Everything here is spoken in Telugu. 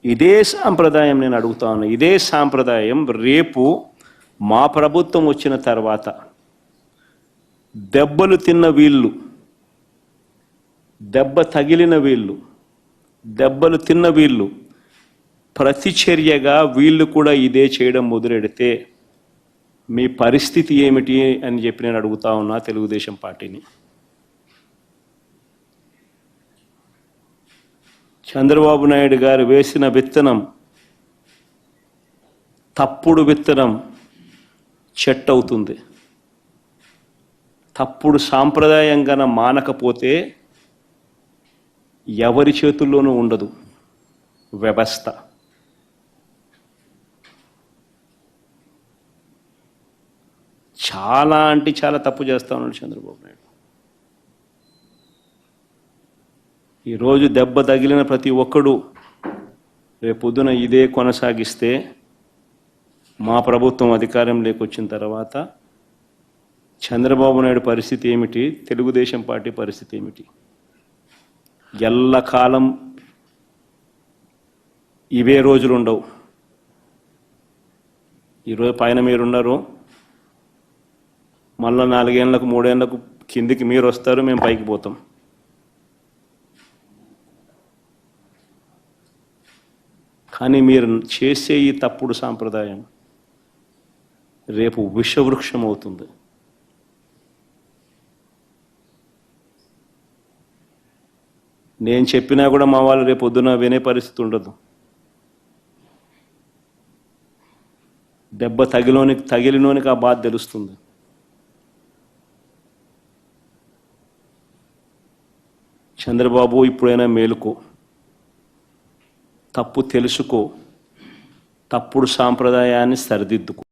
ఇదే సాంప్రదాయం నేను అడుగుతా ఉన్నా. ఇదే సాంప్రదాయం రేపు మా ప్రభుత్వం వచ్చిన తర్వాత దెబ్బలు తిన్న వీళ్ళు, దెబ్బ తగిలిన వీళ్ళు, దెబ్బలు తిన్న వీళ్ళు ప్రతిచర్యగా వీళ్ళు కూడా ఇదే చేయడం మొదలెడితే మీ పరిస్థితి ఏమిటి అని చెప్పి నేను అడుగుతా ఉన్నా తెలుగుదేశం పార్టీని. చంద్రబాబు నాయుడు గారు వేసిన విత్తనం, తప్పుడు విత్తనం చెట్టు అవుతుంది. తప్పుడు సాంప్రదాయంగా మానకపోతే ఎవరి చేతుల్లోనూ ఉండదు వ్యవస్థ. చాలా అంటే చాలా తప్పు చేస్తా ఉన్నాడు చంద్రబాబు నాయుడు. ఈరోజు దెబ్బ తగిలిన ప్రతి ఒక్కడు రేపొద్దున ఇదే కొనసాగిస్తే మా ప్రభుత్వం అధికారంలోకి వచ్చిన తర్వాత చంద్రబాబు నాయుడు పరిస్థితి ఏమిటి, తెలుగుదేశం పార్టీ పరిస్థితి ఏమిటి? ఎల్లకాలం ఇవే రోజులు ఉండవు. ఈరోజు పైన మీరున్నారు, మళ్ళీ 4 ఏళ్లకు 3 ఏళ్లకు కిందికి మీరు వస్తారు, మేము పైకి పోతాం. కానీ మీరు చేసే ఈ తప్పుడు సాంప్రదాయం రేపు విషవృక్షం అవుతుంది. నేను చెప్పినా కూడా మా వాళ్ళు రేపు పొద్దున వినే పరిస్థితి ఉండదు. దెబ్బ తగిలినోనికి ఆ బాధ తెలుస్తుంది. చంద్రబాబు ఇప్పుడైనా మేలుకో, తప్పు తెలుసుకో, తప్పుడు సాంప్రదాయాన్ని సరిదిద్దుకో.